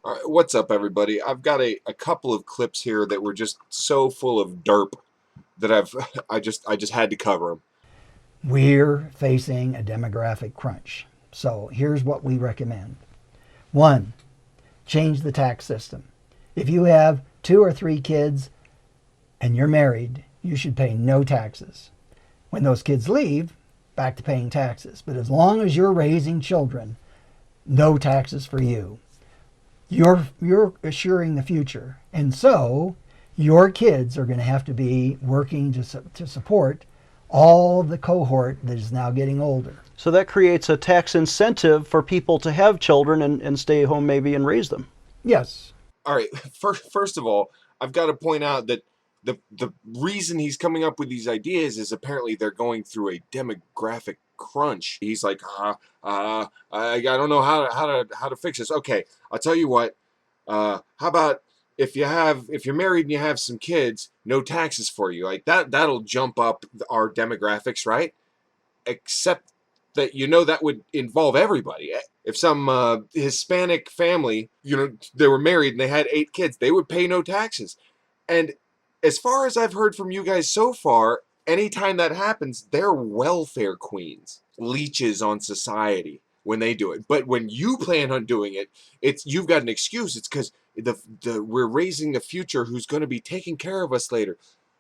All right, what's up, everybody? I've got a couple of clips here that were just so full of derp that I just had to cover them. We're facing a demographic crunch. So here's what we recommend. One, change the tax system. If you have 2 or 3 kids and you're married, you should pay no taxes. When those kids leave, back to paying taxes. But as long as you're raising children, no taxes for you. You're assuring the future. And so your kids are going to have to be working to support all the cohort that is now getting older. So that creates a tax incentive for people to have children and stay home maybe and raise them. Yes. All right, first of all, I've got to point out that the reason he's coming up with these ideas is apparently they're going through a demographic crunch. He's like, I don't know how to fix this. Okay, I'll tell you what. How about if you're married and you have some kids, no taxes for you. Like that'll jump up our demographics, right? Except that that would involve everybody. If some Hispanic family, they were married and they had 8 kids, they would pay no taxes. And as far as I've heard from you guys so far, anytime that happens, they're welfare queens, leeches on society when they do it. But when you plan on doing it, you've got an excuse. It's because we're raising the future who's going to be taking care of us later.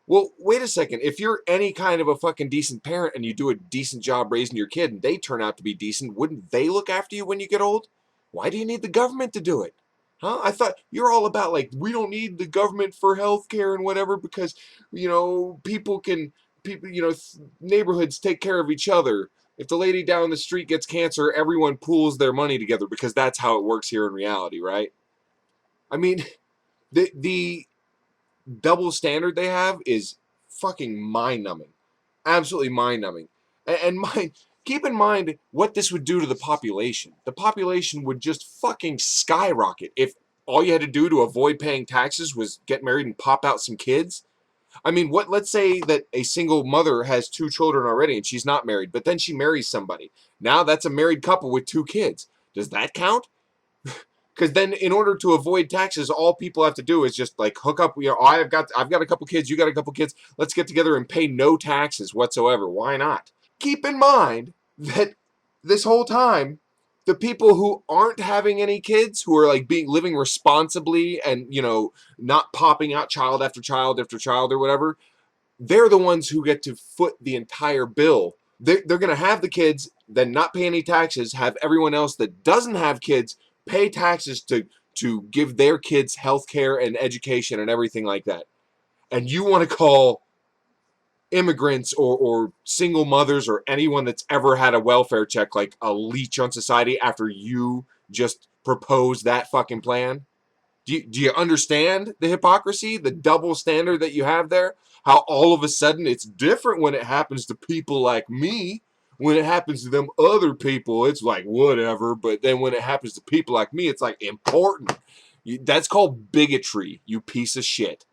Well, wait a second. If you're any kind of a fucking decent parent and you do a decent job raising your kid and they turn out to be decent, wouldn't they look after you when you get old? Why do you need the government to do it? Huh? I thought you're all about like we don't need the government for health care and whatever because people neighborhoods take care of each other. If the lady down the street gets cancer, everyone pools their money together because that's how it works here in reality, right? I mean, the double standard they have is fucking mind-numbing. Absolutely mind-numbing. And keep in mind what this would do to the population. The population would just fucking skyrocket if all you had to do to avoid paying taxes was get married and pop out some kids. I mean, let's say that a single mother has 2 children already and she's not married, but then she marries somebody. Now that's a married couple with 2 kids. Does that count? Because then, in order to avoid taxes, all people have to do is just like hook up. I've got a couple kids, you got a couple kids. Let's get together and pay no taxes whatsoever. Why not? Keep in mind that this whole time, the people who aren't having any kids, who are like living responsibly and not popping out child after child after child or whatever, they're the ones who get to foot the entire bill. They're going to have the kids, then not pay any taxes, have everyone else that doesn't have kids pay taxes to give their kids health care and education and everything like that. And you want to call immigrants or single mothers or anyone that's ever had a welfare check like a leech on society after you just proposed that fucking plan? Do you understand the hypocrisy, the double standard that you have there? How all of a sudden it's different when it happens to people like me. When it happens to them other people, it's like whatever. But then when it happens to people like me, it's like important. That's called bigotry, you piece of shit.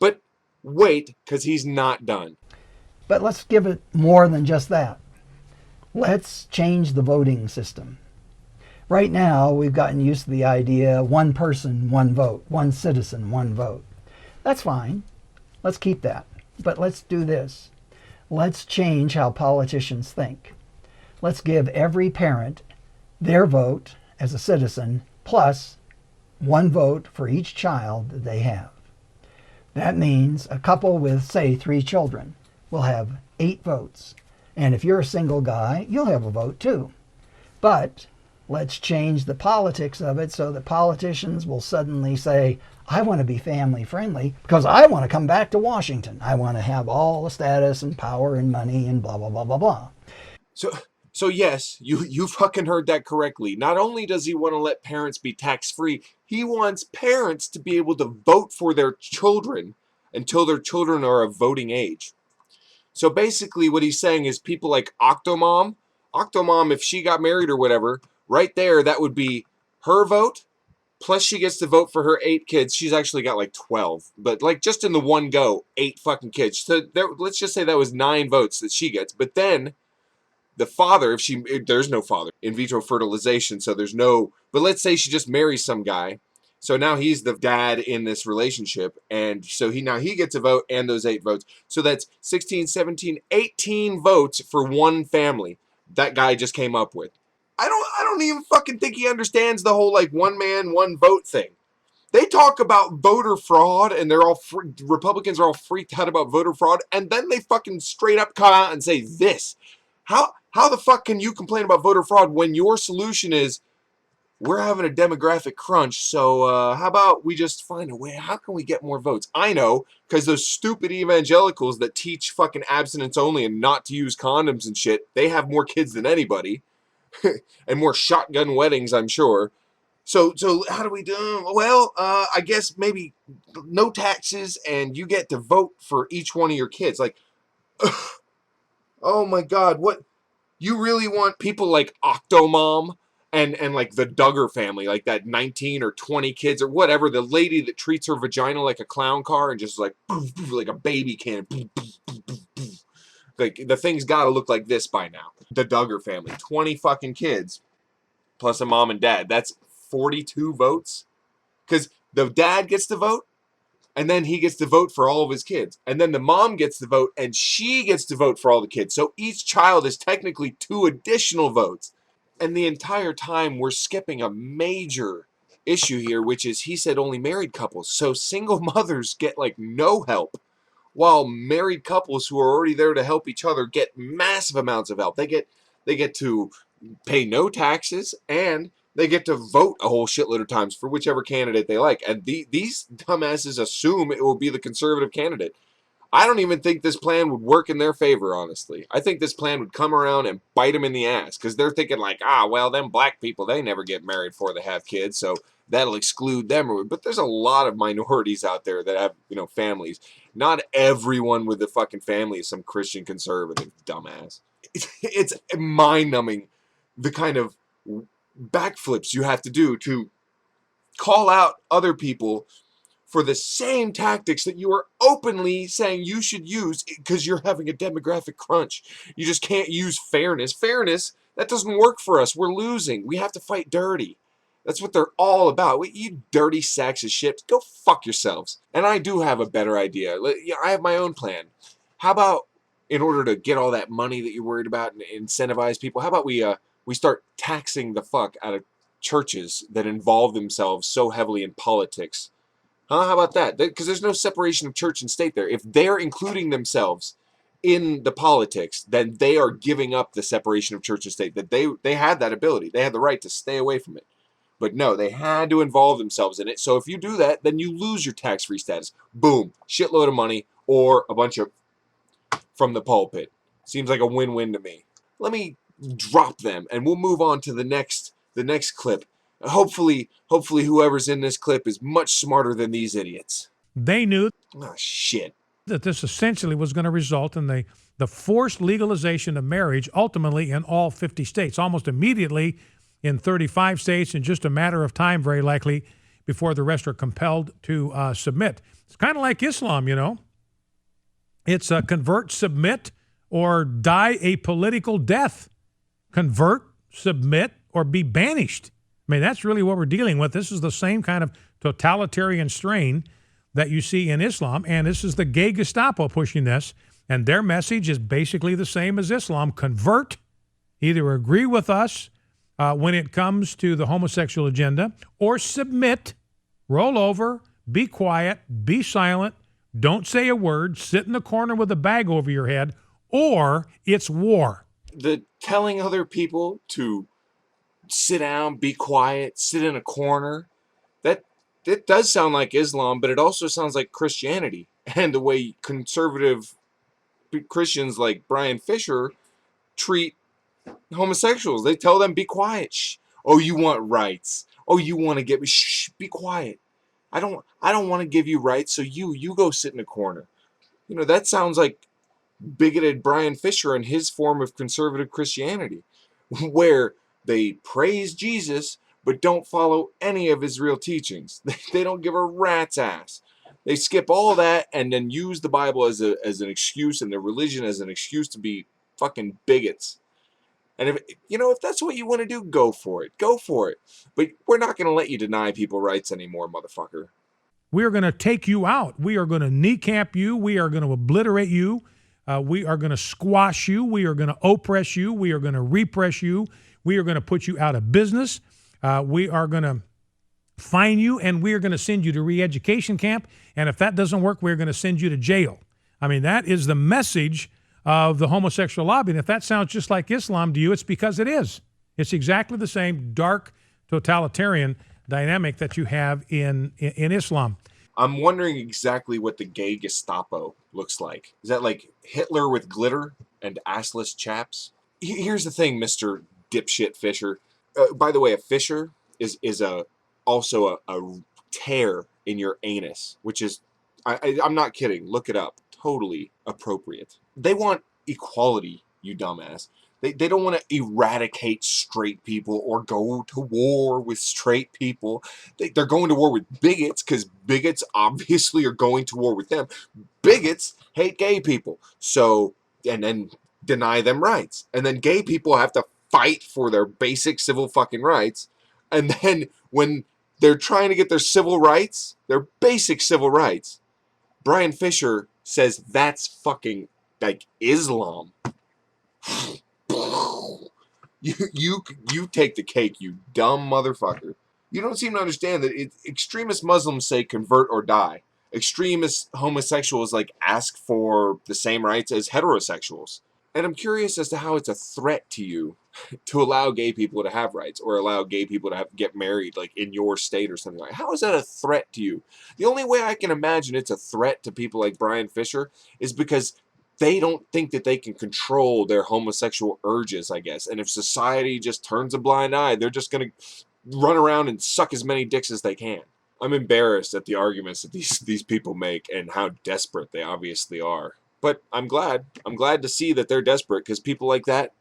But wait, because he's not done. But let's give it more than just that. Let's change the voting system. Right now, we've gotten used to the idea one person, one vote, one citizen, one vote. That's fine. Let's keep that. But let's do this. Let's change how politicians think. Let's give every parent their vote as a citizen plus one vote for each child that they have. That means a couple with, say, 3 children will have 8 votes. And if you're a single guy, you'll have a vote too. But let's change the politics of it so that politicians will suddenly say, I want to be family friendly because I want to come back to Washington. I want to have all the status and power and money and blah, blah, blah, blah, blah. So yes, you fucking heard that correctly. Not only does he want to let parents be tax-free, he wants parents to be able to vote for their children until their children are of voting age. So basically what he's saying is people like Octomom, if she got married or whatever, right there, that would be her vote, plus she gets to vote for her 8 kids. She's actually got like 12, but like just in the one go, 8 fucking kids. So let's just say that was 9 votes that she gets. But then the father, there's no father, in vitro fertilization, so there's no, but let's say she just marries some guy, So now he's the dad in this relationship, and so he gets a vote and those 8 votes. So that's 16, 17, 18 votes for one family that guy just came up with. I don't even fucking think he understands the whole like one man, one vote thing. They talk about voter fraud, and Republicans are all freaked out about voter fraud, and then they fucking straight up come out and say this. How the fuck can you complain about voter fraud when your solution is we're having a demographic crunch, so how about we just find a way? How can we get more votes? I know, because those stupid evangelicals that teach fucking abstinence only and not to use condoms and shit, they have more kids than anybody and more shotgun weddings, I'm sure. So how do we do? Well, I guess maybe no taxes and you get to vote for each one of your kids. Like, oh my God, what? You really want people like Octomom and like the Duggar family, like that 19 or 20 kids or whatever, the lady that treats her vagina like a clown car and just like poof, poof, like a baby can. Poof, poof, poof, poof, poof. Like the thing's got to look like this by now. The Duggar family, 20 fucking kids plus a mom and dad. That's 42 votes because the dad gets to vote and then he gets to vote for all of his kids. And then the mom gets to vote, and she gets to vote for all the kids. So each child is technically 2 additional votes. And the entire time, we're skipping a major issue here, which is he said only married couples. So single mothers get, like, no help, while married couples who are already there to help each other get massive amounts of help. They get to pay no taxes, and they get to vote a whole shitload of times for whichever candidate they like. And these dumbasses assume it will be the conservative candidate. I don't even think this plan would work in their favor, honestly. I think this plan would come around and bite them in the ass because they're thinking like, well, them black people, they never get married before they have kids, so that'll exclude them. But there's a lot of minorities out there that have, families. Not everyone with a fucking family is some Christian conservative dumbass. It's mind-numbing the kind of backflips you have to do to call out other people for the same tactics that you are openly saying you should use because you're having a demographic crunch. You just can't use fairness. Fairness, that doesn't work for us. We're losing. We have to fight dirty. That's what they're all about. You dirty sacks of shit. Go fuck yourselves. And I do have a better idea. I have my own plan. How about, in order to get all that money that you're worried about and incentivize people, how about we start taxing the fuck out of churches that involve themselves so heavily in politics? Huh? How about that? Because there's no separation of church and state there. If they're including themselves in the politics, then they are giving up the separation of church and state. That they had that ability. They had the right to stay away from it. But no, they had to involve themselves in it. So if you do that, then you lose your tax-free status. Boom. Shitload of money or a bunch of from the pulpit. Seems like a win-win to me. Let me drop them and we'll move on to the next clip. Hopefully whoever's in this clip is much smarter than these idiots. They knew Oh, shit. that this essentially was going to result in the forced legalization of marriage ultimately in all 50 states, almost immediately in 35 states, in just a matter of time, very likely, before the rest are compelled to submit. It's kind of like Islam, It's convert, submit, or die a political death. Convert, submit, or be banished. I mean, that's really what we're dealing with. This is the same kind of totalitarian strain that you see in Islam, and this is the gay Gestapo pushing this, and their message is basically the same as Islam. Convert, either agree with us when it comes to the homosexual agenda, or submit, roll over, be quiet, be silent, don't say a word, sit in the corner with a bag over your head, or it's war. The telling other people to sit down, be quiet, sit in a corner, that it does sound like Islam, but it also sounds like Christianity. And the way conservative Christians like Brian Fisher treat homosexuals. They tell them, be quiet. Shh. Oh, you want rights. Oh, you want to get me. Shh, be quiet. I don't want to give you rights, so you go sit in a corner. That sounds like bigoted Brian Fisher and his form of conservative Christianity, where they praise Jesus but don't follow any of his real teachings. They don't give a rat's ass. They skip all that and then use the Bible as an excuse and their religion as an excuse to be fucking bigots. And if that's what you want to do, go for it. Go for it. But we're not going to let you deny people rights anymore, motherfucker. We are going to take you out. We are going to kneecap you. We are going to obliterate you. We are going to squash you. We are going to oppress you. We are going to repress you. We are going to put you out of business. We are going to fine you, and we are going to send you to re-education camp. And if that doesn't work, we're going to send you to jail. I mean, that is the message of the homosexual lobby. And if that sounds just like Islam to you, it's because it is. It's exactly the same dark totalitarian dynamic that you have in Islam. I'm wondering exactly what the gay Gestapo looks like. Is that like Hitler with glitter and assless chaps? Here's the thing, Mr. Dipshit Fisher. By the way, a fissure is also a tear in your anus, which is, I'm not kidding. Look it up. Totally appropriate. They want equality, you dumbass. They don't want to eradicate straight people or go to war with straight people. They're going to war with bigots because bigots obviously are going to war with them. Bigots hate gay people. So, and then deny them rights. And then gay people have to fight for their basic civil fucking rights. And then when they're trying to get their civil rights, their basic civil rights, Brian Fisher says that's fucking like Islam. You take the cake, you dumb motherfucker. You don't seem to understand that extremist Muslims say convert or die. Extremist homosexuals ask for the same rights as heterosexuals. And I'm curious as to how it's a threat to you to allow gay people to have rights or allow gay people to get married in your state or something like that. How is that a threat to you? The only way I can imagine it's a threat to people like Brian Fisher is because they don't think that they can control their homosexual urges, I guess. And if society just turns a blind eye, they're just going to run around and suck as many dicks as they can. I'm embarrassed at the arguments that these people make and how desperate they obviously are. But I'm glad to see that they're desperate, because people like that,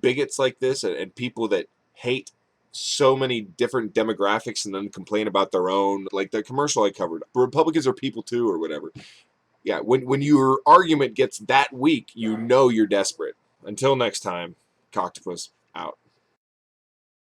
bigots like this, and people that hate so many different demographics and then complain about their own, like the commercial I covered, Republicans are people too or whatever. Yeah, when your argument gets that weak, you know you're desperate. Until next time, Coctopus out.